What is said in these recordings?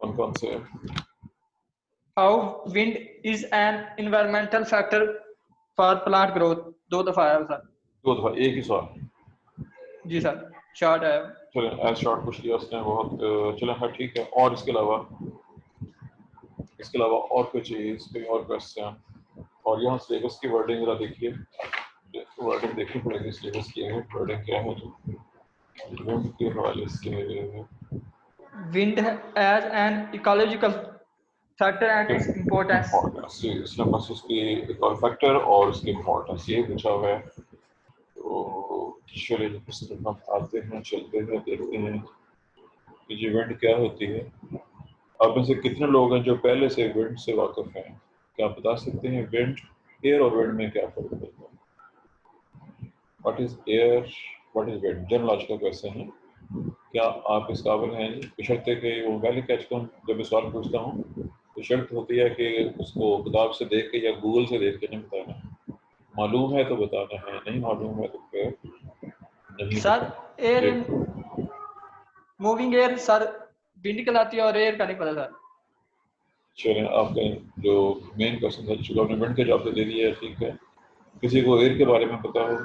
कौन कौन से? How wind is an environmental factor for plant growth? 2 दफा आया सर। 2 दफा एक ही सवाल? जी सर, शॉर्ट है। चलें, एज शॉर्ट पूछ लिया उसने बहुत। चलें, हाँ ठीक है। और इसके अलावा और कोई चीज़, कोई और क्वेश्चन? और यहाँ सिलेबस की वर्डिंग जरा देखिए, वर्डिंग देखनी पड़ेगी। सिलेबस की वर्डिंग क्या है जो विंड के हवाले से? Wind as an ecological factor and its importance. Importance, इसने बस उसकी इकोल फैक्टर और उसकी इम्पोर्टेंस ये पूछा हुआ है। तो चलिए इस तरफ हम आते हैं, चलते हैं, देखते हैं कि ये विंड क्या होती है। आप में से कितने लोग हैं जो पहले से विंड से वाकिफ हैं? क्या आप बता सकते हैं विंड, एयर और विंड में क्या फर्क होता है? What is air, what is wind? General logical question है। क्या आप इस काबिल हैं? बशर्ते कि वो वैल्यू कैच को जब मैं सवाल पूछता हूँ तो शर्त होती है कि उसको किताब से देख के या गूगल से देख के नहीं बताना। मालूम है तो बताना है, नहीं मालूम है तो फिर नहीं सर बताना। Air in moving air sir wind कहलाती है और एयर का नहीं पता सर। चलें, आपका जो मेन क्वेश्चन था, चलो आपने विंड का जवाब तो दे दिया है, ठीक है। किसी को एयर के बारे में पता हो?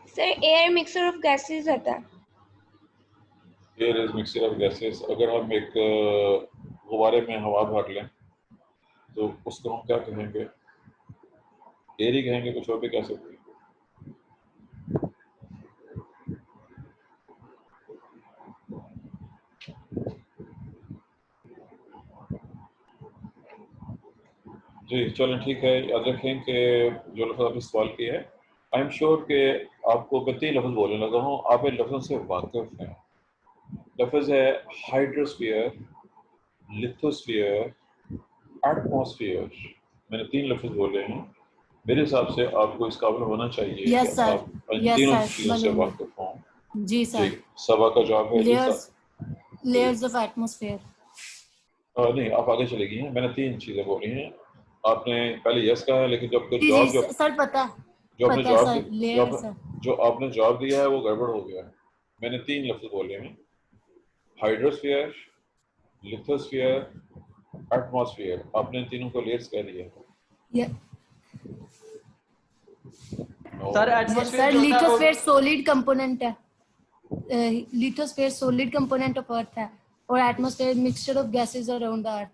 Sir air mixture of gases होता है। Air is mixture of gases. अगर हम एक गुब्बारे में हवा भर लें तो उसको हम क्या कहेंगे? एयर ही कहेंगे, कुछ और भी कह सकते हैं। जी चलें, ठीक है। याद रखें कि जो लफ्ज़ आपने सवाल किया है, आई एम श्योर कि आपको मैं 3 लफ्ज़ बोलने लगा हूँ, आप इन लफ्ज़ों से वाकिफ़ हैं। लफ्ज़ है हाइड्रोस्फीयर, लिथोस्फीयर, एटमॉस्फेयर। मैंने 3 लफ्ज़ बोले हैं। मेरे हिसाब से आपको इस काबिल होना चाहिए कि आप इन तीनों चीज़ों से वाकिफ़ हों। जी सर। सवा का जवाब है लेयर्स ऑफ एटमॉस्फेयर। नहीं, आप आगे चले गई हैं। मैंने 3 चीज़ें बोली हैं। आपने पहले यस कहा है, लेकिन जब जी जवाब सर पता जो आपने पता सर, जो आपने जवाब दिया है वो गड़बड़ हो गया है। मैंने 3 लफ्ज़ बोले हैं, हाइड्रोस्फीयर, लिथोस्फीयर, एटमॉस्फेयर। आपने तीनों को लेयर्स कह दिया। सर एटमॉस्फेयर सर जो होता है वो लिथोस्फीयर सॉलिड कंपोनेंट है। Lithosphere solid component of earth है और atmosphere mixture of gases around the earth.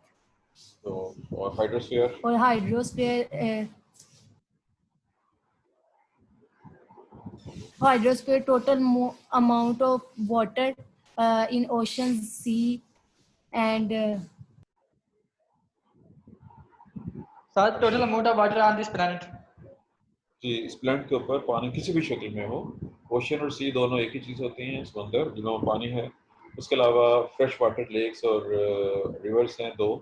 तो और हाइड्रोस्फीयर? और hydrosphere total amount of water in ocean, sea and sir total amount of water on this planet. जी, इस planet के ऊपर पानी किसी भी शक्ल में हो, ओशन और सी दोनों एक ही चीज़ होती हैं, समंदर जिनमें पानी है। उसके अलावा फ्रेश वाटर लेक्स और रिवर्स हैं 2।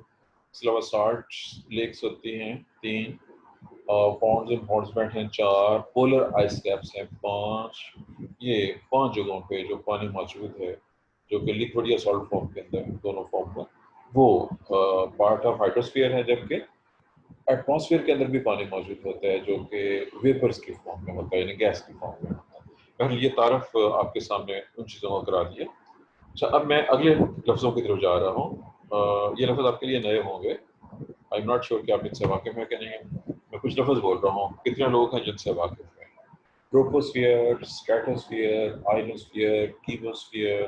इसके अलावा साल्ट लेक्स होती हैं 3, पॉन्ड्स एंड पॉन्ड्समेंट हैं 4, पोलर आइस कैप्स हैं 5। ये 5 जगहों पे जो पानी मौजूद है, जो कि लिक्विड या सॉल्ट फॉर्म के अंदर, दोनों फॉर्म में, वो पार्ट ऑफ हाइड्रोस्फीयर है। जबकि एटमॉस्फेयर के अंदर भी पानी मौजूद होता है जो कि वेपर्स की फॉर्म में होता है, यानी गैस की फॉर्म में होता है। पहले ये तारफ आपके सामने उन चीज़ों को करा दिया। अच्छा, अब मैं अगले लफ्ज़ों की तरफ जा रहा हूँ। ये लफ्ज़ आपके लिए नए होंगे, आई एम नॉट श्योर कि आप इनसे वाकिफ़ हैं कि नहीं। मैं कुछ लफ्ज़ बोल रहा हूँ, कितने लोग हैं जिनसे वाकिफ़ हैं? Troposphere, stratosphere, ionosphere, chemosphere,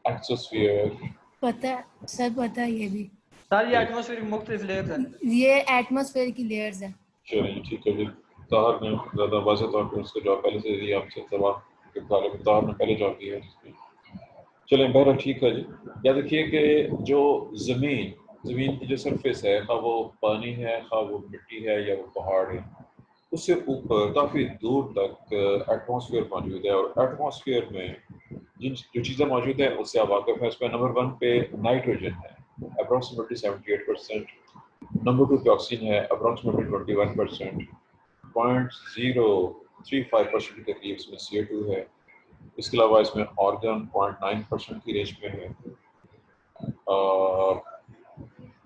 exosphere. पता सर, पता है ये भी सर। ये एटमॉस्फेयर की मुख्तलिफ लेयर्स हैं। ये एटमॉस्फेयर की लेयर्स हैं। चलिए ठीक है जी। ताहर ने ज़्यादा वाज़ेह तौर पर उसका जवाब पहले से दिया आपसे, सवाल के बारे में ताहर ने पहले जवाब दिया है। चलें, बहरहाल ठीक है जी। याद रखिए कि जो ज़मीन की जो सरफेस है, खा वो पानी है, खा वो मिट्टी है या वो पहाड़ है, उससे ऊपर काफ़ी दूर तक एटमॉस्फेयर मौजूद है। और एटमॉस्फेयर में जो चीज़ें मौजूद हैं उससे आप वाकिफ़ हैं। उसमें नंबर 1 पे नाइट्रोजन है, अप्रॉक्सीमेटली 78%। नंबर 2 पे ऑक्सीजन है, अप्रॉक्सीमेटली 21%। 0.035% के करीब इसमें CO2 है। इसके अलावा इसमें ऑर्गन 0.9% की रेंज में है।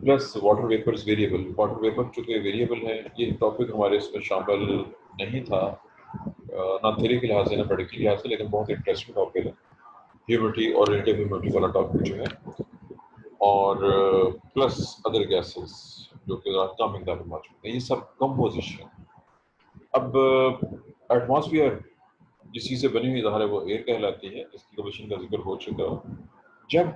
Plus water vapours variable. Water vapour चूँकि वेरिएबल है, ये टॉपिक हमारे इसमें शामिल नहीं था, ना थ्योरी के लिहाज से ना प्रैक्टिकल के लिहाज से, लेकिन बहुत इंटरेस्टिंग टॉपिक है। ह्यूमिडिटी और रिलेटिव ह्यूमिडिटी वाला टॉपिक जो है, और प्लस अदर गैसेस जो कि कम मिकदार में मौजूद है, ये सब कंपोजिशन। अब एटमॉस्फेयर जिस चीज़ से बनी हुई ज़ाहिर है वो एयर कहलाती है, जिसकी कंपोजिशन का जिक्र हो चुका है। जब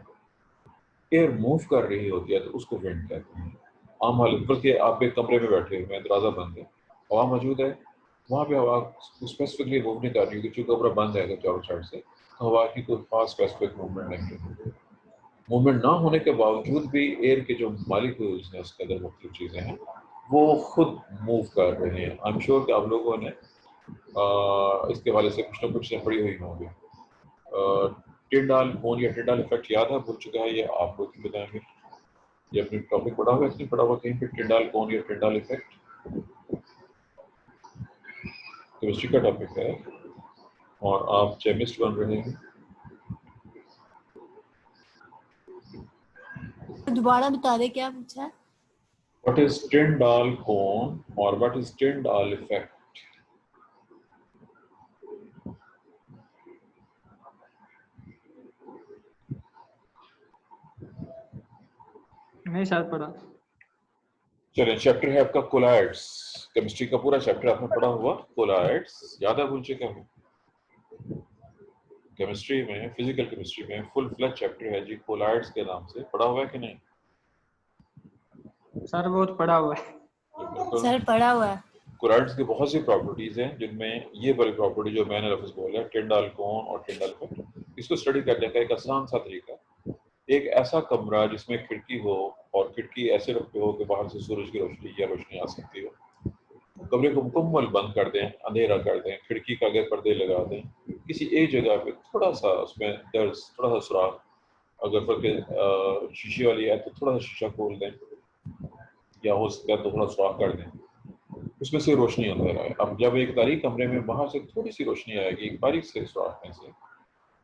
एयर मूव कर रही होती है तो उसको विंड कहते हैं। आम हालत, बल्कि आप एक कमरे में बैठे हुए हैं, दरवाज़ा बंद है, हवा मौजूद है, वहाँ पे हवा स्पेसिफिकली मूव नहीं कर रही क्योंकि चूँकि कमरा बंद है चारों साइड से, तो हवा की कोई खास स्पेसिफिक मूवमेंट नहीं है। मूवमेंट ना होने के बावजूद भी एयर के जो मॉलिक्यूल्स हैं उसके अंदर मुख्तलिफ चीज़ें हैं वो खुद मूव कर रहे हैं। आई एम श्योर कि आप लोगों ने इसके हवाले से कुछ ना कुछ पढ़ी हुई होंगी। टिंडाल कोन या टिंडाल इफेक्ट याद है, भूल चुका है, ये आप लोग बताएंगे। ये अपनी टॉपिक पढ़ा हुआ है, इसने पढ़ा हुआ कहीं पे टिंडाल कोन या टिंडाल इफेक्ट? केमिस्ट्री का टॉपिक है और आप केमिस्ट बन रहे हैं। दोबारा बता दे क्या पूछा है? What is Tyndall cone or what is Tyndall effect? नहीं शायद पढ़ा। चलिए, चैप्टर है आपका कोलाइड्स। केमिस्ट्री का पूरा चैप्टर आपने पढ़ा हुआ कोलाइड्स, याद है, भूल चुके हैं? केमिस्ट्री में, फिजिकल केमिस्ट्री में फुल फ्लैश चैप्टर है जी कोलाइड्स के नाम से, पढ़ा हुआ है कि नहीं? सर बहुत पढ़ा हुआ है। सर पढ़ा हुआ है। कोलाइड्स की बहुत सी प्रॉपर्टीज हैं जिनमें ये वाली प्रॉपर्टी जो मैंने लफ्ज़ बोला टिंडाल कोन और टिंडाल इफेक्ट, इसको स्टडी करने का एक आसान सा तरीका, एक ऐसा कमरा जिसमें खिड़की हो और खिड़की ऐसे रखे हो कि बाहर से सूरज की रोशनी या रोशनी आ सकती हो, कमरे को मुकम्मल बंद कर दें, अंधेरा कर दें, खिड़की का आगे पर्दे लगा दें, किसी एक जगह पे थोड़ा सा उसमें दर्ज, थोड़ा सा सुराख, अगर बल्कि शीशे वाली है तो थोड़ा सा शीशा खोल दें या हो सकता है तो थोड़ा सुराख कर दें, उसमें से रोशनी अंदर आए। अब जब एक तारीख कमरे में बाहर से थोड़ी सी रोशनी आएगी एक बारीक से सुराख में से,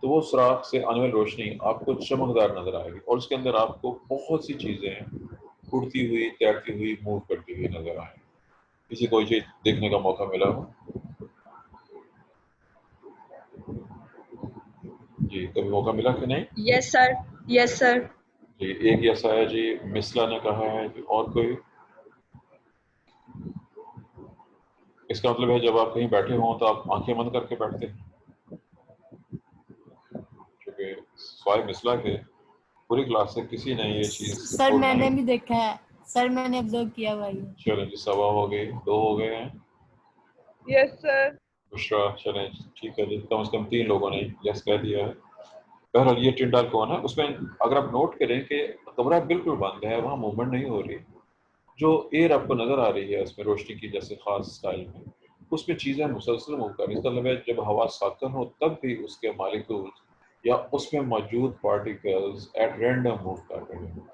तो वो सुराख से आने वाली रोशनी आपको चमकदार नजर आएगी और उसके अंदर आपको बहुत सी चीजें उड़ती हुई, तैरती हुई, मूव करती हुई नजर आएंगी। किसी कोई चीज देखने का मौका मिला हो जी? कभी मौका मिला कि नहीं? Yes sir, yes sir. जी, एक ऐसा है जी, मिसला ने कहा है जी, और कोई? इसका मतलब है जब आप कहीं बैठे हों तो आप आंखें बंद करके बैठते हैं, क्योंकि सवाल मिसला के पूरी क्लास से किसी ने ये चीज सर मैंने भी देखा है, सर मैंने ऑब्जर्व किया हुआ है। चलें जी, 1.25 हो गई, 2 हो गए हैं। Yes sir. बुशरा, चलें ठीक है जी, कम से कम 3 लोगों ने यस कह दिया है। बहरहाल ये टिंडाल कौन है, उसमें अगर आप नोट करें कि कमरा बिल्कुल बंद है, वहाँ मूवमेंट नहीं हो रही, जो एयर आपको नजर आ रही है उसमें रोशनी की जैसे खास स्टाइल में, उसमें चीजें मुसलसल मूव कर रही है। इसका मतलब है जब हवा साकन हो तब भी उसके मालिक्यूल्स या उसमें मौजूद पार्टिकल्स एट रैंडम मूव कर रहे हैं।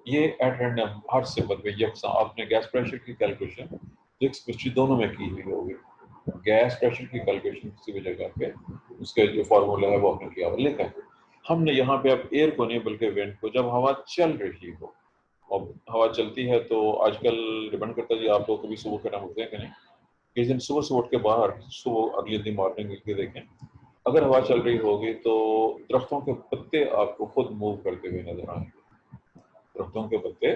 ये एट रैंडम हर सिमत में यकसा। आपने गैस प्रेशर की कैलकुलेशन फिजिक्स केमिस्ट्री दोनों में की हुई होगी। गैस प्रेशर की कैलकुलेशन किसी भी जगह पे उसका जो फार्मूला है वो आपने किया हुआ, लेकिन हमने यहाँ पे अब एयर को नहीं बल्कि विंड को, जब हवा चल रही हो, और हवा चलती है तो आजकल डिपेंड करता है जी आप लोग कभी सुबह के टाइम उठते हैं कि नहीं। किस दिन सुबह से उठ के बाहर सुबह अगले दिन मॉर्निंग के देखें, अगर हवा चल रही होगी तो दरख्तों के पत्ते आपको खुद मूव करते हुए नजर आएंगे। दरख्तों के पत्ते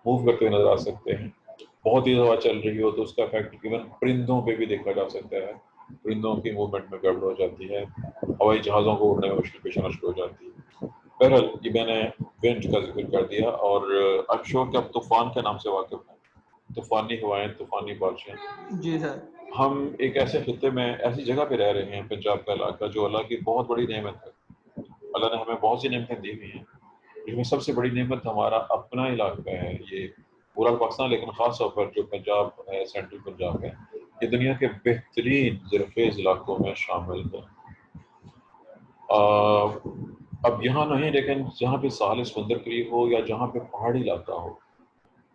मूव करते हुए नजर आ सकते हैं। बहुत तेज हवा चल रही हो तो उसका इफेक्ट इवन परिंदों पे भी देखा जा सकता है। परिंदों की मूवमेंट में गड़बड़ हो जाती है, हवाई जहाज़ों को उड़ने में मुश्किल पेश आना शुरू हो जाती है। बहरहाल ये मैंने विंड का जिक्र कर दिया, और आई एम श्योर कि आप तूफान के नाम से वाकिफ हैं। तूफानी हवाएं, तूफानी बारिशें। जी सर। हम एक ऐसे खित्ते में, ऐसी जगह पे रह रहे हैं, पंजाब का इलाका, जो अल्लाह की बहुत बड़ी नेमत है। अल्लाह ने हमें बहुत सी नेमतें दी हुई हैं, जिसमें सबसे बड़ी नेमत हमारा अपना इलाका है। ये पूरा पाकिस्तान, लेकिन ख़ास तौर पर जो पंजाब है, सेंट्रल पंजाब है, ये दुनिया के बेहतरीन ज़रख़ेज़ इलाकों में शामिल है। अब यहाँ नहीं, लेकिन जहाँ पे साहिल समुंदर करीब हो या जहाँ पे पहाड़ी इलाका हो,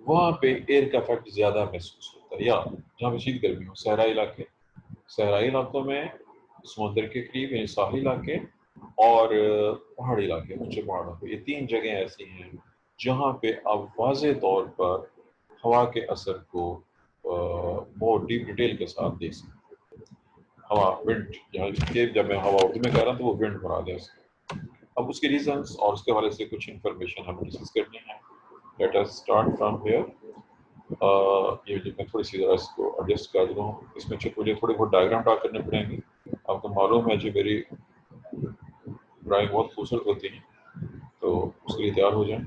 वहाँ पे एयर का इफेक्ट ज़्यादा महसूस होता है। या जहाँ पे शीत गर्मी हो, सहराई इलाके, सहराई इलाकों में समुंदर के करीब यानी साहिल इलाके और पहाड़ी इलाके, ऊंचे पहाड़ों पे, ये 3 जगह ऐसी हैं जहाँ पे आप वाज़े तौर पर हवा के असर को बहुत डीप डिटेल के साथ देख सकते हैं। हवा, विंड, जहाँ जब मैं हवा उर्दू में कह रहा हूँ तो वो विंड मुराद है। अब उसके रीजंस और उसके हवाले से कुछ इंफॉर्मेशन हमें डिस्कस करनी है। Let us start from here. ये जो मैं थोड़ी सी ज़रा इसको एडजस्ट कर दूँ, इसमें मुझे थोड़े बहुत डायग्राम ड्रा करने पड़ेंगे। आपको मालूम है जी मेरी ड्राइंग बहुत खूबसूरत होती है, तो उसके लिए तैयार हो जाएं।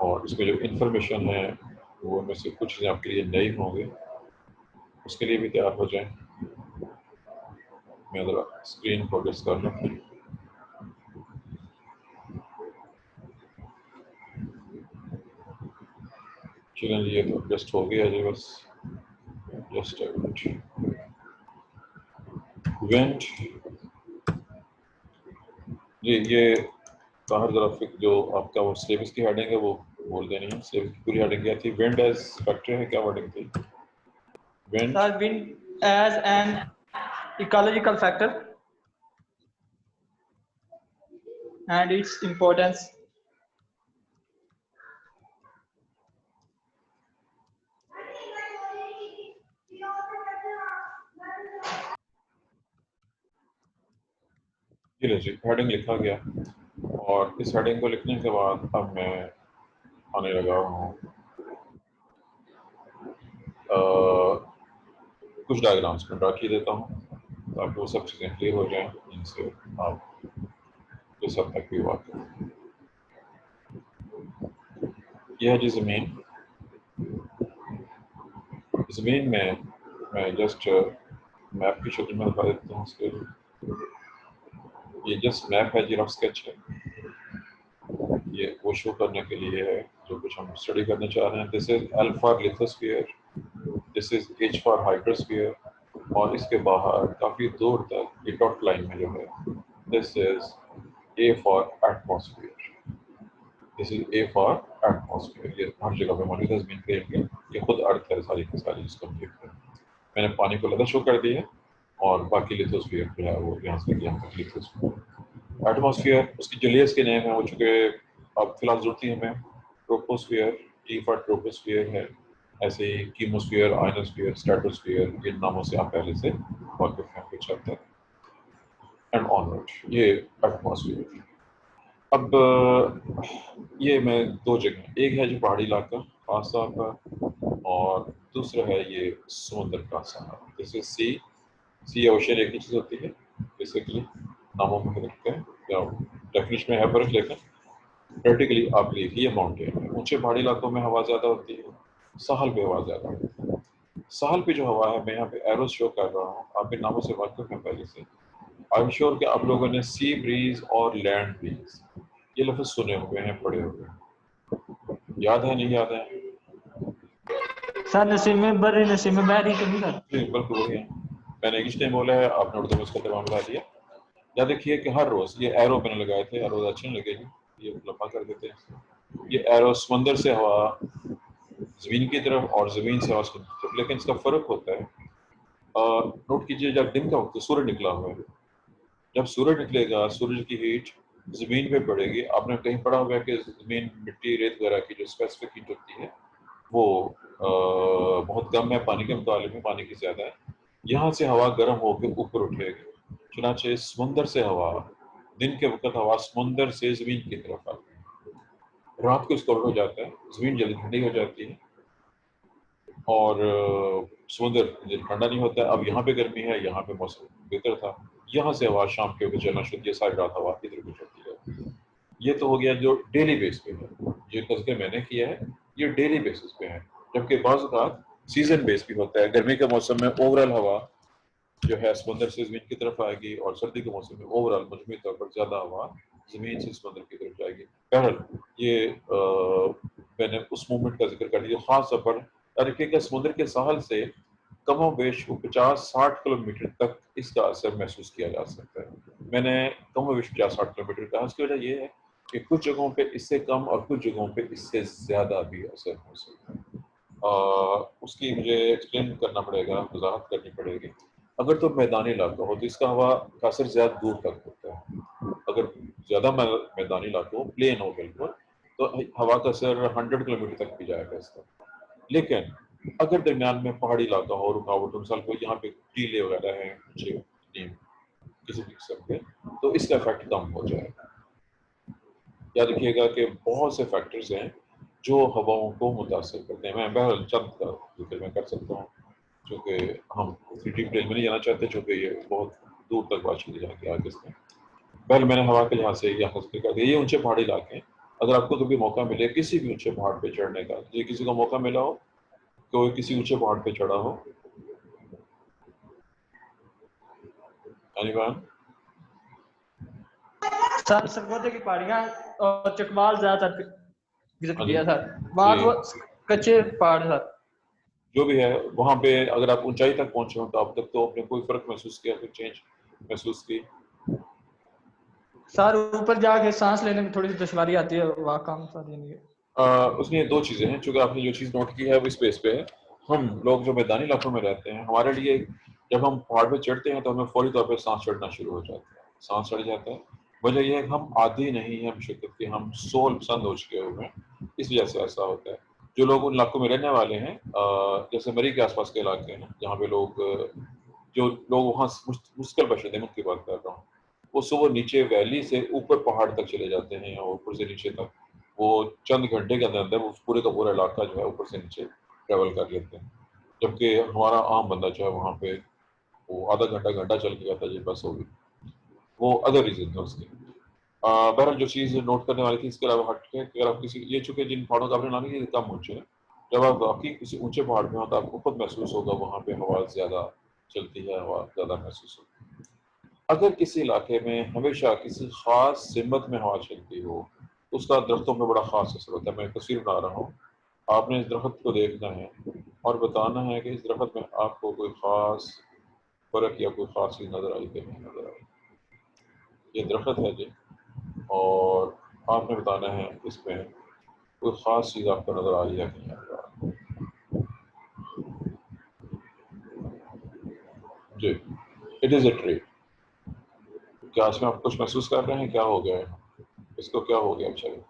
और इसमें जो इंफॉर्मेशन है वो में से कुछ चीज़ें आपके लिए नई होंगे, उसके लिए भी तैयार हो जाएं। मैं ज़रा स्क्रीन को एडजस्ट कर लूँ। चलें ये तो एडजस्ट हो गया जी, बस जस्ट इवेंट जी। ये बाहर तरफ जो आपका वो सिलेबस की हेडिंग है वो बोल देनी है। सिलेबस की पूरी हेडिंग क्या थी? विंड एज फैक्टर है, क्या वर्डिंग थी? Wind Sir, wind as an ecological factor and its importance. ये जी हेडिंग लिखा गया, और इस हेडिंग को लिखने के बाद अब मैं आने लगा हूँ कुछ डायग्राम्स में ड्रा की देता हूँ ताकि वो सब चीज़ें क्लियर हो जाएं, जिनसे आप इस हद तक भी बात करें। यह है जी ज़मीन। ज़मीन में मैं जस्ट मैप की शक्ल में दिखा देता हूँ उसके। ये जस्ट मैप है जी, रफ स्केच है। ये वो शो करने के लिए है जो कुछ हम स्टडी करना चाह रहे हैं। This is L for lithosphere, this is H for hydrosphere, और इसके बाहर काफ़ी दूर तक ये डॉट लाइन में जो है this is A for atmosphere, this is A for atmosphere. ये हर जगह पे मौजूद है ज़मीन के लिए। ये खुद अर्थ है सारी की सारी, जिसको हम देखते हैं। मैंने पानी को अलग शो कर दिया और बाकी लिथोस्फीयर जो है वो यहाँ से यहाँ तक लिथोस्फीयर। एटमॉस्फेयर उसकी जो लेयर्स के नेम है वो चूँकि अब फिलहाल जरूरत है हमें। ट्रोपोस्फीयर, T फॉर ट्रोपोस्फीयर है। ऐसे ही कीमोस्फीयर, आयनोस्फीयर, स्ट्रेटोस्फीयर, इन नामों से आप पहले से वाकिफ हैं कुछ हद तक, एंड ऑनवर्ड। ये एटमॉस्फेयर। अब ये मैं दो जगह, एक है जो पहाड़ी इलाका खास तौर पर, और दूसरा है ये समुद्र का सहारा। दिस इज सी ओशन एक ही चीज़ होती है बेसिकली, नामों में फर्क है या डेफिनेशन में है फर्क, लेकिन प्रैक्टिकली आप देखिए माउंटेन में ऊंचे पहाड़ी इलाकों में हवा ज़्यादा होती है, साहल पे हवा ज़्यादा होती है। साहल पे जो हवा है, मैं यहाँ पे एरो शो कर रहा हूँ, आप इन नामों से वाकिफ हैं पहले से। आई एम श्योर कि आप लोगों ने सी ब्रीज और लैंड ब्रीज ये लफ्ज़ सुने हुए हैं, पढ़े हुए हैं। याद है, नहीं याद है? सर नसीब में बर्री नसीब में बहरी तो नहीं सर। बिल्कुल वही है। मैंने इंग्लिश में बोला है, आपने उर्दू में उसका तमाम बता दिया। या देखिए कि हर रोज़ ये एरो मैंने लगाए थे, एरो अच्छे नहीं लगेगी, ये लंबा कर देते हैं। ये एरो समंदर से हवा ज़मीन की तरफ और ज़मीन से हवा समंदर की तरफ, लेकिन इसका फ़र्क होता है। नोट कीजिए, जब दिन का वक्त सूरज निकला हुआ है, जब सूरज निकलेगा सूरज की हीट ज़मीन पे पड़ेगी। आपने कहीं पढ़ा होगा कि ज़मीन मिट्टी रेत वगैरह की जो स्पेसिफिक हीट होती है वो बहुत कम है पानी के मुकाबले में, पानी की ज़्यादा है। यहाँ से हवा गर्म होकर ऊपर उठेगी, चुनाचे समुंदर से हवा, दिन के वक्त हवा समुंदर से ज़मीन की तरफ आती है, रात को इसका उल्टा हो जाता है, ज़मीन जल्दी ठंडी हो जाती है और समुंदर जल्दी ठंडा नहीं होता है। अब यहाँ पे गर्मी है, यहाँ पे मौसम बेहतर था, यहाँ से हवा शाम के वक्त चलना शुरू, ये सारी रात हवा इधर गुजरती है। ये तो हो गया जो डेली बेस पे है। ये तस्वीर मैंने किया है, ये डेली बेसिस पे है, जबकि बाज़ औक़ात सीजन बेस भी होता है। गर्मी के मौसम में ओवरऑल हवा जो है समुंदर से ज़मीन की तरफ आएगी, और सर्दी के मौसम में ओवरऑल मजमूई तौर पर ज़्यादा हवा ज़मीन से समुंदर की तरफ जाएगी। बहरहाल ये मैंने उस मूवमेंट का जिक्र कर दिया। ख़ास तौर पर तरीके का समुद्र के साहल से कमो बेश 50-60 किलोमीटर तक इसका असर महसूस किया जा सकता है। मैंने कमो बेश 50-60 किलोमीटर कहा, उसकी वजह ये है कि कुछ जगहों पे इससे कम और कुछ जगहों पे इससे ज़्यादा भी असर हो सकता है। उसकी मुझे एक्सप्लेन करना पड़ेगा, वजाहत करनी पड़ेगी। अगर तो मैदानी इलाका हो तो इसका हवा का असर ज़्यादा दूर तक होता है। अगर ज़्यादा मैदानी इलाका हो, प्लेन हो बिल्कुल, तो हवा का असर 100 किलोमीटर तक भी जाएगा इसका। लेकिन अगर दरमियान में पहाड़ी इलाका हो, रुकावट, मिसाल को यहाँ पे टीले वगैरह हैं ऊंचे, नीम किसी भी किस्म के, तो इसका इफेक्ट कम हो जाएगा। याद रखिएगा कि बहुत से फैक्टर्स हैं जो हवाओं को मुतासर करते हैं। मैं बहरहाल चंद का जिक्र मैं कर सकता हूँ, चूँकि हम इतनी डिटेल में नहीं जाना चाहते, चूँकि ये बहुत दूर तक बात चली जाएगी आगे इसमें। पहले मैंने हवा के लिहाज से यहाँ जिक्र कर दिया। ये ऊंचे पहाड़ी इलाके हैं। अगर आपको कभी मौका मिले किसी भी ऊंचे पहाड़ पे चढ़ने का, ये किसी को मौका मिला हो, कोई किसी ऊंचे पहाड़ पे चढ़ा हो, एनीवन? सर सरगोजे की पहाड़ियाँ और चकवाल ज्यादातर विजिट हाँ जी, किया सर, वहाँ जी। तो कच्चे पहाड़ सर। जो भी है वहाँ पे अगर आप ऊंचाई तक पहुंचे हो तो अब तक तो आपने कोई फर्क महसूस किया, कोई चेंज महसूस की? सर ऊपर जाके सांस लेने में थोड़ी सी दुश्वारी आती है, वहाँ काम सर ये नहीं है। उसमें दो चीज़ें हैं। चूँकि आपने जो चीज़ नोट की है वो स्पेस पे है। हम लोग जो मैदानी इलाकों में रहते हैं, हमारे लिए जब हम पहाड़ पे चढ़ते हैं तो हमें फौरी तौर पे सांस चढ़ना शुरू हो जाता है, सांस चढ़ जाता है। वजह यह है कि हम आदी नहीं हैं मुशक्क़त के, हम सोल पसंद हो चुके हुए हैं, इस वजह से ऐसा होता है। जो लोग उन इलाकों में रहने वाले हैं, जैसे मरी के आसपास के इलाके हैं जहाँ पे जो लोग वहाँ मुश्किल बशद हैं, उनकी बात कर रहा हूँ, वो सुबह नीचे वैली से ऊपर पहाड़ तक चले जाते हैं और ऊपर से नीचे तक वो चंद घंटे के अंदर अंदर वो पूरे का पूरा इलाका जो है ऊपर से नीचे ट्रेवल कर लेते हैं। जबकि हमारा आम बंदा जो है वहाँ पे वो आधा घंटा घंटा चल के जाता है, जी बस होगी। वो अदर रीजन है उसके। बहरहाल जो चीज़ नोट करने वाली थी, इसके अलावा हट के अगर आप किसी ये चूँकि जिन पहाड़ों का आपने नाम लिया कम ऊंचे हैं, जब आप वाकई किसी ऊंचे पहाड़ में हो तो आपको खुद महसूस होगा वहाँ पे हवा ज़्यादा चलती है, हवा ज़्यादा महसूस होती है। अगर किसी इलाके में हमेशा किसी खास सिमत में हवा चलती हो, उसका दरख्तों में बड़ा खास असर होता है। मैं एक तस्वीर बना रहा हूँ, आपने इस दरख्त को देखना है और बताना है कि इस दरख्त में आपको कोई खास फर्क या कोई खास चीज़ नजर आई कि नहीं नजर आई। ये दरख्त है जी, और आपने बताना है इसमें कोई खास चीज़ आपको नजर आ रही है कि नहीं नजर आ रही जी। It is a tree. क्या इसमें आप कुछ महसूस कर रहे हैं? क्या हो गया है इसको? क्या हो गया? चलिए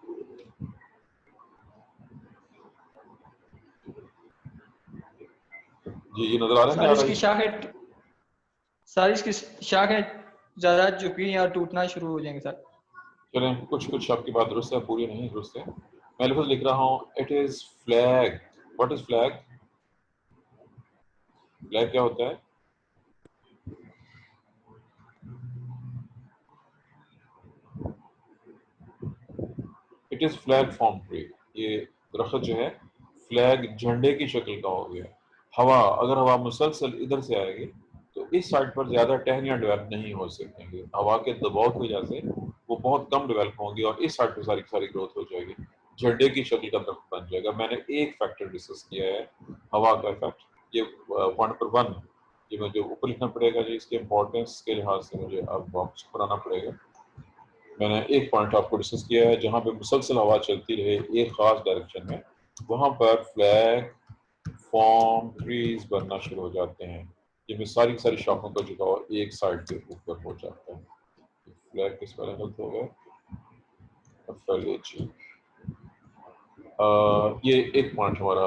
जी, ये नजर आ रहा है? सर आ इसकी रही है? शाखें, सर इसकी शाखें ज्यादा झुकी या टूटना शुरू हो जाएंगे सर। चलें, कुछ कुछ आपकी बात दुरुस्त है, पूरी नहीं दुरुस्त है। मैं लफ्ज़ लिख रहा हूँ, it is flag. What is flag? Flag क्या होता है? It is flag form tree. ये दरख्त जो है फ्लैग झंडे की शक्ल का हो गया। अगर हवा मुसलसल इधर से आएगी तो इस साइड पर ज़्यादा टहनियाँ डेवलप नहीं हो सकेंगी, हवा के दबाव की वजह से वो बहुत कम डेवलप होंगी और इस साइड पर सारी सारी ग्रोथ हो जाएगी, झंडे की शक्ल का दरख्त बन जाएगा। मैंने एक फैक्टर डिस्कस किया है, हवा का इफेक्ट। ये पॉइंट नंबर 1, ये मुझे ऊपर लिखना पड़ेगा जी, इसके इंपॉर्टेंस के लिहाज से मुझे अब बॉक्स बनाना पड़ेगा। मैंने एक पॉइंट आपको डिस्कस किया है, जहाँ पे मुसलसल हवा चलती रहे एक खास डायरेक्शन में, वहाँ पर फ्लैग फॉर्म ट्रीज बनना शुरू हो जाते हैं, जिनमें सारी सारी शाखों का झुकाव एक साइड के ऊपर हो जाता है। फ्लैग किस वाला गलत हो गया? ये एक पॉइंट हमारा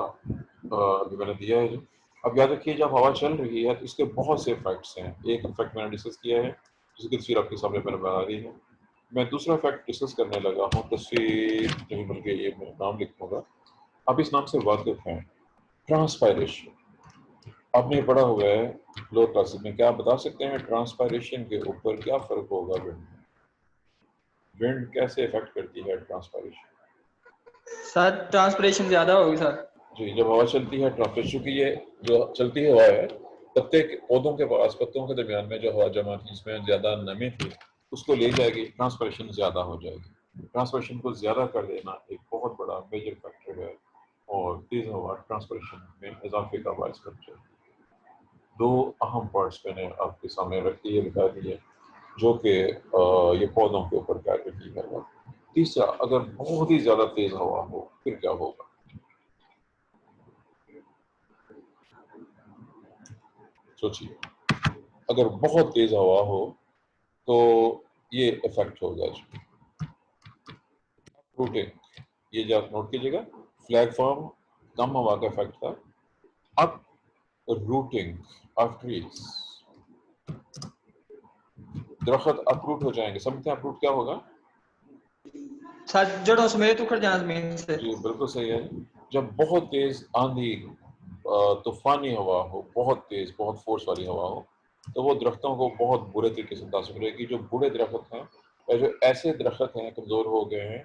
जो मैंने दिया है। अब याद रखिए, जब हवा चल रही है तो इसके बहुत से इफेक्ट्स हैं। एक इफेक्ट मैंने डिस्कस किया है, जिसकी तस्वीर आपके सामने मैंने बना दी है। मैं दूसरा फैक्ट डिस्कस करने लगा हूँ, तस्वीर नहीं बल्कि ये मैं नाम लिखूंगा, आप इस नाम से वाकिफ हैं, ट्रांसपायरेशन। आपने पढ़ा हुआ है लोअर क्लासेस में। क्या आप बता सकते हैं ट्रांसपायरेशन के ऊपर क्या फ़र्क होगा विंड में? विंड कैसे इफेक्ट करती है ट्रांसपायरेशन? सर ट्रांसपरेशन ज्यादा होगी सर। जी, जब हवा चलती है ट्रांसपायरेशन, क्योंकि ये जो चलती है हवा है, पौधों के पास पत्तों के दरमियान में जो हवा जमा थी, जिसमें ज़्यादा नमी थी, उसको ले जाएगी, ट्रांसपायरेशन ज़्यादा हो जाएगी। ट्रांसपायरेशन को ज़्यादा कर देना एक बहुत बड़ा मेजर फैक्टर है, और तेज़ हवा ट्रांसपायरेशन में इजाफे का बायस बनती है। दो अहम पॉइंट्स मैंने आपके सामने रख दिए, बता दिए, जो कि ये पौधों के ऊपर क्या करती है। तीसरा, अगर बहुत ही ज़्यादा तेज़ हवा हो फिर क्या होगा? सोचिए, अगर बहुत तेज हवा हो तो ये इफेक्ट होगा। रूटिंग, ये जो आप नोट कीजिएगा, फ्लैग फॉर्म कम हवा का इफेक्ट था। अब रूटिंग ऑफ ट्रीज, दरख्त अपरूट हो जाएंगे। समझते हैं अपरूट क्या होगा? सर जड़ों समेत उखड़ जाना जमीन से। जी बिल्कुल सही है। जब बहुत तेज आंधी तूफानी हवा हो, बहुत तेज बहुत फोर्स वाली हवा हो, तो वो दरख्तों को बहुत बुरे तरीके से मुतासिर करेगी। जो बूढ़े दरख्त हैं या जो ऐसे दरख्त हैं कमज़ोर हो गए हैं,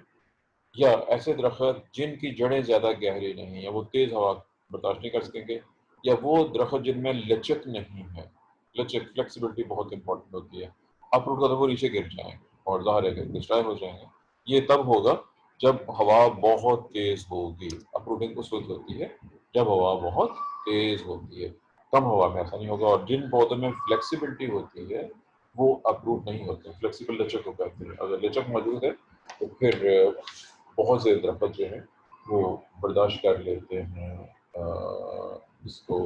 या ऐसे दरख्त जिनकी जड़ें ज़्यादा गहरी नहीं है, वो तेज़ हवा बर्दाश्त नहीं कर सकेंगे, या वो दरख्त जिनमें लचक नहीं है, लचक फ्लेक्सिबिलिटी बहुत इंपॉर्टेंट होती है, अपरूट का तो वो नीचे गिर जाएंगे और ज़ाहिर है कि डिस्ट्रॉय हो जाएंगे। ये तब होगा जब हवा बहुत तेज़ होगी। अपरूटिंग उस वक्त होती है जब हवा बहुत तेज़ होती है। कम हवा में ऐसा नहीं होगा। और जिन पौधों में फ्लेक्सिबिलिटी होती है वो अपरूट नहीं होते, फ्लेक्सिबल लचक हो कहते हैं। अगर लचक मौजूद है तो फिर बहुत से दरख्त जो हैं वो बर्दाश्त कर लेते हैं इसको,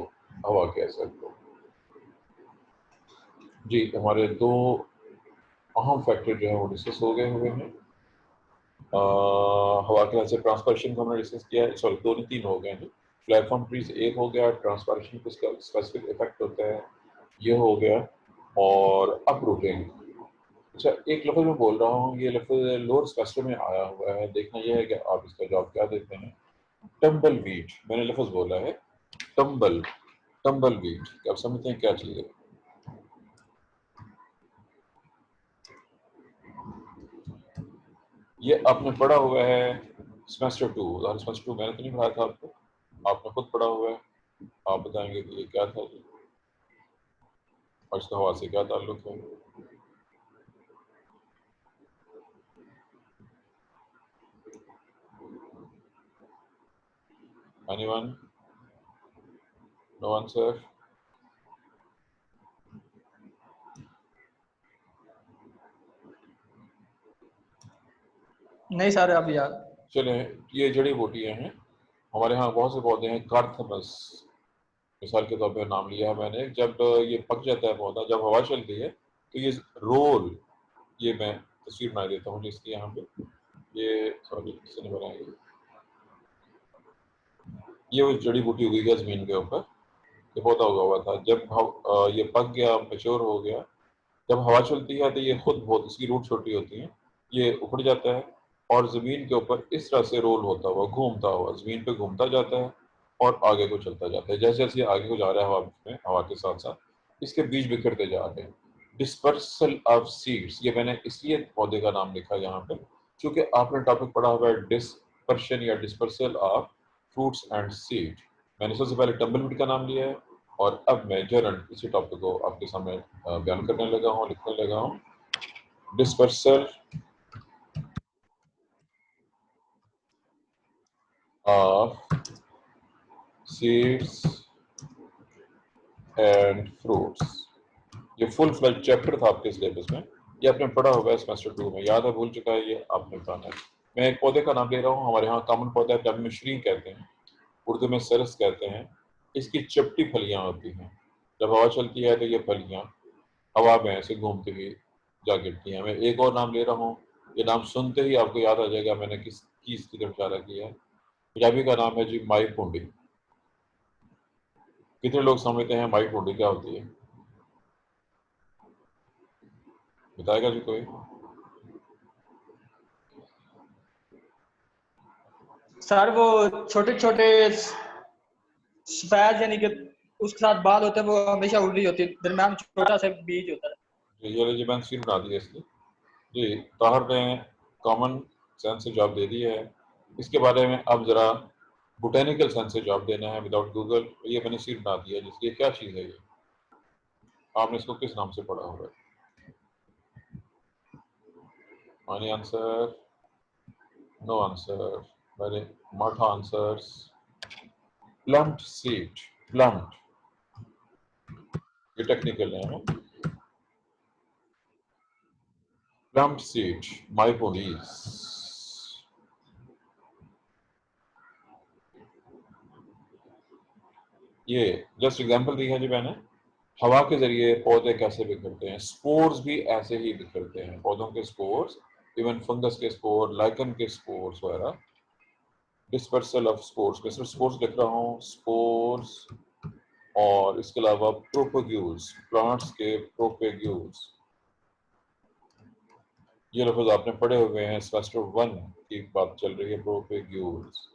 हवा के असर को। जी हमारे दो अहम फैक्टर जो है वो डिस्कस हो गए हुए हैं। हवा के वजह से ट्रांसपायरेशन को हमने डिस्कस किया है, सॉरी 2 नहीं 3 हो गए हैं। प्लेटफॉर्म ट्रीज एक हो गया, ट्रांसपायरेशन को इसका स्पेसिफिक इफेक्ट होता है, ये हो गया। और अपरूटिंग, अच्छा एक लफ्ज़ मैं बोल रहा हूँ, ये लफ्ज़ लोअर स्पेक्ट्रम में आया हुआ है, देखना यह है कि आप इसका जवाब क्या देते हैं। टम्बल वीट, मैंने लफ्ज़ बोला है टम्बल, टम्बल वीट, आप समझते हैं क्या चीज़ है? ये आपने पढ़ा हुआ है सेमेस्टर 2, सेमेस्टर 2 मैंने तो नहीं पढ़ाया था आपको, आपने खुद पढ़ा हुआ है। आप बताएंगे कि ये क्या था जी, और इसका हवा से क्या ताल्लुक है? एनीवन? No answer? नहीं सर अभी यार। चले, ये जड़ी बूटियां हैं, हमारे यहाँ बहुत से पौधे हैं। कार्थमस मिसाल के तौर पर नाम लिया है मैंने। जब ये पक जाता है पौधा, जब हवा चलती है तो ये रोल, ये मैं तस्वीर बना देता हूँ जिसकी यहाँ पे, ये सॉरी इससे नहीं बनाएंगे, ये वो जड़ी बूटी उगी है जमीन के ऊपर, ये पौधा उगा हुआ था। जब ये पक गया, मैच्योर हो गया, जब हवा चलती है तो ये खुद बहुत, इसकी रूट छोटी होती है, ये उखड़ जाता है और ज़मीन के ऊपर इस तरह से रोल होता हुआ, घूमता हुआ ज़मीन पे घूमता जाता है और आगे को चलता जाता है। जैसे जैसे ये आगे को जा रहा है हवा में, हवा के साथ साथ इसके बीज बिखरते जा रहे हैं। डिस्पर्सल ऑफ सीड्स, ये मैंने इसलिए पौधे का नाम लिखा यहाँ पे क्योंकि आपने टॉपिक पढ़ा हुआ है डिस्पर्शन या dispersal of fruits and seed. मैंने सबसे पहले टम्बलवीड का नाम लिया है और अब मैं जनरल इसी टॉपिक को आपके सामने बयान करने लगा हूँ, लिखने लगा हूँ। Dispersal of seeds and fruits, ये फुल फ्लेज चैप्टर था आपके सिलेबस में, ये आपने पढ़ा होगा है सेमेस्टर 2 में, याद है भूल चुका है, ये आपने पढ़ा है। मैं एक पौधे का नाम ले रहा हूँ, हमारे यहाँ कॉमन पौधा है, पंजाबी में श्री कहते हैं, उर्दू में सरस कहते हैं। इसकी चपटी फलियाँ होती हैं, जब हवा चलती है तो ये फलियाँ हवा में ऐसे घूमती हुई जा गिरती हैं। मैं एक और नाम ले रहा हूँ, ये नाम सुनते ही आपको याद आ जाएगा मैंने किसकी तरफ इशारा किया है। पंजाबी का नाम है जी माई पूंडी। कितने लोग समझते हैं माई पूंडी क्या होती है? बताएगा जी कोई? सर वो छोटे छोटे सफेद यानी कि उसके साथ बाल होते हैं, वो हमेशा उड़ रही होती है, दरम्यान में छोटा सा बीज होता है। ये मैंने सीन बना दिया इसकी। जी ताहर ने कॉमन सेंस से जवाब दे दिया है। इसके बारे में अब ज़रा बोटेनिकल सेंस से जवाब देना है विदाउट गूगल। ये मैंने सीन बना दिया जिसकी क्या चीज़ है ये, आपने इसको किस नाम से पढ़ा होगा? Any answer? No answer. Very much answers. Plumped seed. Plumped. ये टेक्निकल है ना? Plumped seed. Mypolis. ये जस्ट एग्जांपल दी है जी मैंने। हवा के जरिए पौधे कैसे बिखरते हैं, स्पोर्स भी ऐसे ही बिखरते हैं, पौधों के स्पोर्स, इवन फंगस के स्पोर, लाइकन के स्पोर्स वगैरह। डिस्पर्सल ऑफ स्पोर्स, मैं सिर्फ स्पोर्स लिख रहा हूँ, स्पोर्स, और इसके अलावा प्रोपेग्यूल्स, प्लांट्स के प्रोपेग्यूल्स, ये लफ्ज़ आपने पढ़े हुए हैं, सेमेस्टर 1 की बात चल रही है, प्रोपेग्यूल्स।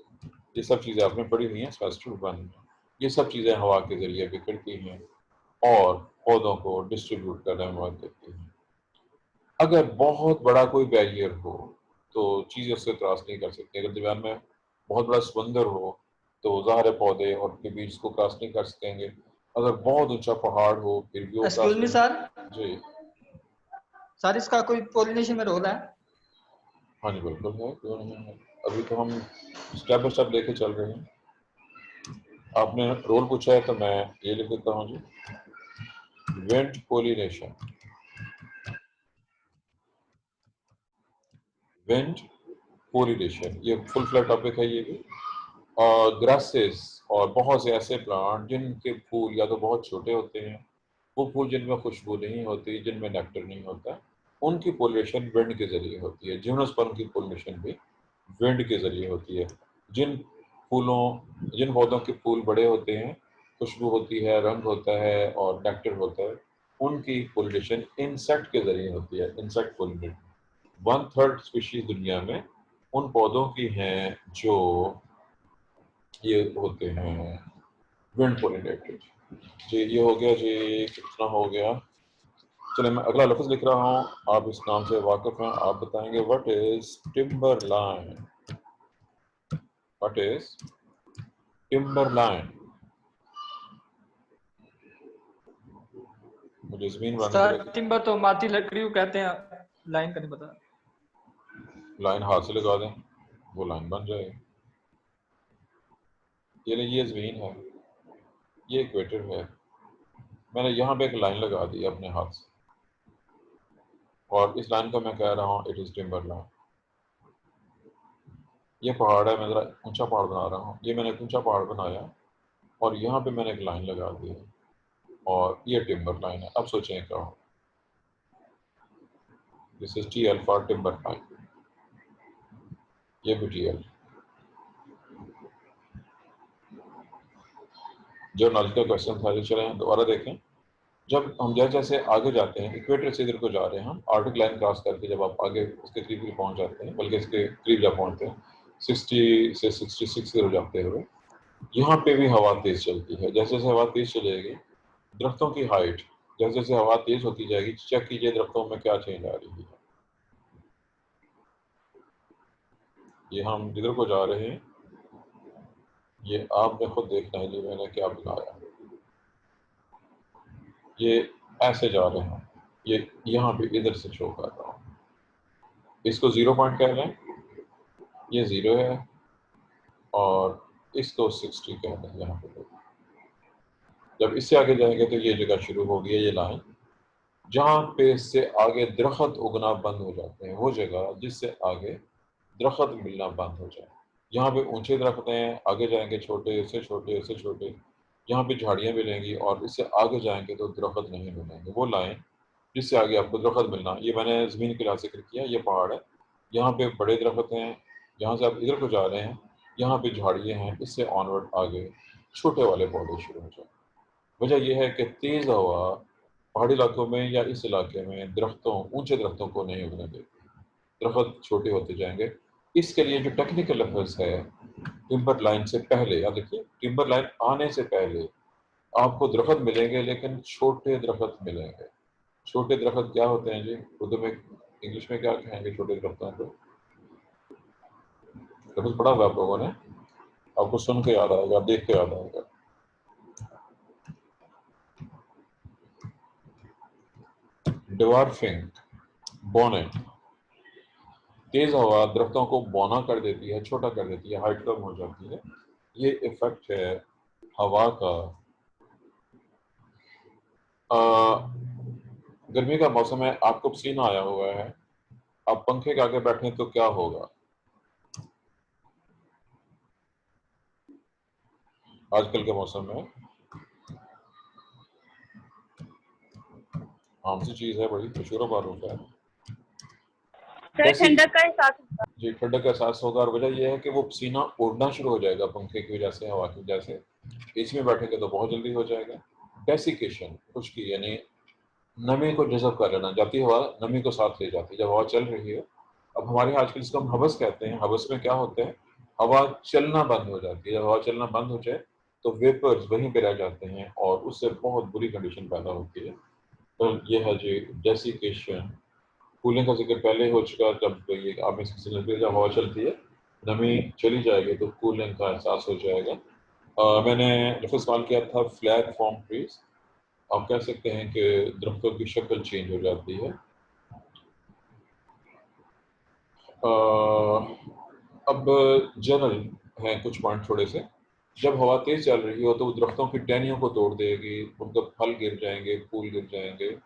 ये सब चीज़ें आपने पढ़ी हुई हैं सेमेस्टर 1 में। ये सब चीज़ें हवा के ज़रिए बिखरती हैं और पौधों को डिस्ट्रीब्यूट करने में मदद करती हैं। अगर बहुत बड़ा कोई बैरियर हो तो चीज़ें उससे क्रॉस नहीं कर सकती। अगर दरमियान में बहुत बड़ा समंदर हो तो ज़ाहिर है पौधे और उनके बीच को क्रॉस नहीं कर सकेंगे। अगर बहुत ऊंचा पहाड़ हो फिर भी वो क्रॉस एक्सक्यूज मी नहीं। सर, जी सर इसका कोई पोलिनेशन में रोल है? हाँ जी बिल्कुल है, क्यों नहीं है। अभी तो हम स्टेप बाय स्टेप लेके चल रहे हैं। आपने रोल पूछा है तो मैं ये लिख देता हूँ जी, विंड पोलिनेशन। विंड पोलिनेशन ये फुल फ्लैट टॉपिक है ये भी। और ग्रासेस और बहुत से ऐसे प्लांट जिनके फूल या तो बहुत छोटे होते हैं, वो फूल जिनमें खुशबू नहीं होती, जिनमें नेक्टर नहीं होता, उनकी पोलिनेशन विंड के जरिए होती है। जिम्नोस्पर्म की पोलिनेशन भी विंड के जरिए होती है। जिन जिन पौधों के फूल बड़े होते हैं, खुशबू होती है, रंग होता है और नेक्टर होता है, उनकी पोलिनेशन इंसेक्ट के जरिए होती है, इंसेक्ट पोलिनेट। 1/3 स्पीशीज दुनिया में उन पौधों की हैं जो ये होते हैं विंड पोलिनेटेड। जी ये हो गया जी, कितना हो गया। चलिए मैं अगला लफ्ज़ लिख रहा हूँ, आप इस नाम से वाकिफ हैं, आप बताएंगे what is timber line. What is timber line. मुझे ज़मीन बनानी सर पड़ेगी। टिम्बर तो माती लकड़ी को कहते हैं, लाइन का नहीं पता। लाइन हाथ से लगा दें, वो लाइन बन जाएगी। ये ज़मीन है, ये इक्वेटर है, मैंने यहाँ पे एक लाइन लगा दी अपने हाथ से और इस लाइन को मैं कह रहा हूँ इट इज़ टिम्बर लाइन। ये पहाड़ है, मैं ज़रा ऊंचा पहाड़ बना रहा हूँ, ये मैंने एक ऊंचा पहाड़ बनाया और यहाँ पे मैंने एक लाइन लगा दी है और ये टिम्बर लाइन है। अब सोचें क्या हो। This is T L for timber line, ये भी टी एल। जो नॉलेज का क्वेश्चन था, चले दोबारा देखें। जब हम जैसे जैसे आगे जाते हैं, इक्वेटर से इधर को जा रहे हैं हम, आर्टिक लाइन क्रॉस करके जब आप आगे इसके करीब पहुंच जाते हैं, बल्कि इसके करीब जब पहुंचते हैं 60 से 66 की तरफ जाते हुए, यहाँ पे भी हवा तेज चलती है। जैसे जैसे हवा तेज चलेगी, दरख्तों की हाइट जैसे जैसे हवा तेज होती जाएगी, चेक कीजिए दरख्तों में क्या चेंज आ रही है। ये हम जिधर को जा रहे हैं, ये आपने खुद देखना है जी मैंने क्या बनाया। ये ऐसे जा रहे हैं, ये यहाँ पे इधर से शो कर रहा हूँ, इसको 0 पॉइंट कह रहे हैं, ये 0 है और इसको 60 कह रहे हैं। यहाँ पे जब इससे आगे जाएंगे तो ये जगह शुरू होगी, ये लाइन जहाँ पे इससे आगे दरख्त उगना बंद हो जाते हैं, वो जगह जिससे आगे दरख्त मिलना बंद हो जाए। यहाँ पे ऊंचे दरख्त हैं, आगे जाएंगे छोटे, इससे छोटे, इससे छोटे, यहाँ पे झाड़ियाँ मिलेंगी और इससे आगे जाएंगे तो दरख्त नहीं मिलेंगे। वो लाइन जिससे आगे आपको दरख्त मिलना, ये मैंने ज़मीन के लिहाज जिक्र किया, ये पहाड़ है, यहाँ पे बड़े दरख्त हैं, यहाँ से आप इधर को जा रहे हैं, यहाँ पे झाड़ियाँ हैं, इससे ऑनवर्ड आगे छोटे वाले पौधे शुरू हो जाए। वजह यह है कि तेज़ हवा पहाड़ी इलाकों में या इस इलाके में दरख्तों, ऊंचे दरख्तों को नहीं उगने देती, दरख्त छोटे होते जाएंगे। इसके लिए जो टेक्निकल लफ्ज़ है, टिम्बर लाइन से पहले, आप देखिए टिम्बर लाइन आने से पहले आपको दरख्त मिलेंगे, लेकिन छोटे दरख्त मिलेंगे। छोटे दरख्त क्या होते हैं जी, उर्दू में इंग्लिश में क्या कहेंगे छोटे दरख्तों को? लफ्ज़ पढ़ा हुआ आप लोगों ने, आपको सुन के याद आएगा, देख के याद आएगा। डिवार्फिंग, बोनेट। तेज हवा दरख्तों को बौना कर देती है, छोटा कर देती है, हाइट कम हो जाती है। ये इफेक्ट है हवा का। गर्मी का मौसम है, आपको पसीना आया हुआ है, आप पंखे के आगे बैठे तो क्या होगा? आजकल के मौसम में आम सी चीज है, बड़ी मशहूर मारूफ है। सर ठंडक का एहसास होगा। जी ठंडक का एहसास होगा और वजह यह है कि वो पसीना उड़ना शुरू हो जाएगा पंखे की वजह से, हवा की वजह से। एसी में बैठेंगे तो बहुत जल्दी हो जाएगा। डेसिकेशन, खुश्की, यानी नमी को जज़ब कर लेना, जाती हवा नमी को साथ ले जाती है जब हवा चल रही है। अब हमारे यहाँ आजकल इसको हम हवस कहते हैं। हवस में क्या होता है, हवा चलना बंद हो जाती है। जब हवा चलना बंद हो जाए तो वेपर्स वहीं पे रह जाते हैं और उससे बहुत बुरी कंडीशन पैदा होती है। तो ये है जी डेसिकेशन। कूलिंग का जिक्र पहले हो चुका। जब ये आप में से जब हवा चलती है, नमी चली जाएगी तो कूलिंग का एहसास हो जाएगा। मैंने लफ्ज़ इस्तेमाल किया था फ्लैट फॉर्म ट्रीज। आप कह सकते हैं कि दरख्तों की शक्ल चेंज हो जाती है। अब जनरल हैं कुछ पॉइंट थोड़े से। जब हवा तेज चल रही हो तो वो दरख्तों की टहनियों को तोड़ देगी, उनके फल गिर जाएंगे, फूल गिर जाएंगे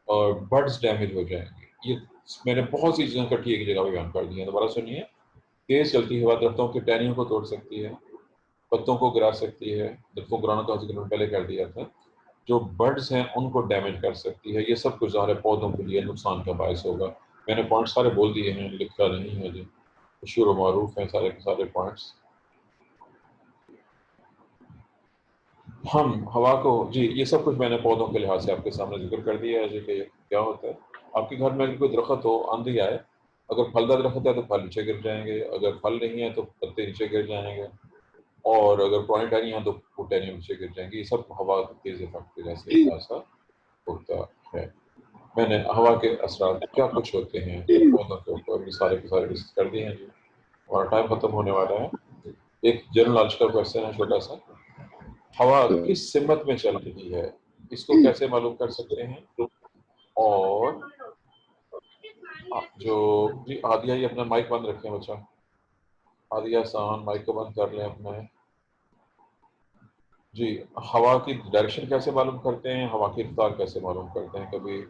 और बर्ड्स डैमेज हो जाएंगे। ये मैंने बहुत सी चीज़ें इकट्ठी एक जगह पे बयान कर दी हैं, दोबारा सुनिए। तेज चलती हवा दरख्तों की टहनियों को तोड़ सकती है, पत्तों को गिरा सकती है, दरख्तों को गिराना तो जिक्र मैंने पहले कर दिया था। जो बर्ड्स हैं उनको डैमेज कर सकती है। ये सब कुछ ज़ाहिर है पौधों के लिए नुकसान का बायस होगा। मैंने पॉइंट सारे बोल दिए हैं, लिखा नहीं है जी, मशहूर और मारूफ हैं सारे के सारे पॉइंट्स। हम हवा को जी, ये सब कुछ मैंने पौधों के लिहाज से आपके सामने जिक्र कर दिया है जी कि क्या होता है। आपके घर में अगर कोई दरख्त हो, आंधी आए, अगर फलदार दरख्त है तो फल नीचे गिर जाएंगे, अगर फल नहीं है तो पत्ते नीचे गिर जाएंगे, और अगर पुरानी टहनियाँ तो वो टहनियाँ नीचे गिर जाएंगी। ये सब हवा के तेज इफेक्ट की वजह से ऐसा होता है। मैंने हवा के असरात क्या कुछ होते हैं पौधों के ऊपर ये सारे के सारे डिस्कस कर दिए हैं जी। हमारा टाइम खत्म होने वाला है। एक जनरल नॉलेज का क्वेश्चन है छोटा सा। हवा किस सिमत में चल रही है, इसको कैसे मालूम कर सकते हैं? और जो जी आदिया, ये अपना माइक बंद रखें बच्चा। आदिया सान माइक को बंद कर लें अपने। जी, हवा की डायरेक्शन कैसे मालूम करते हैं, हवा की रफ्तार कैसे मालूम करते हैं? कभी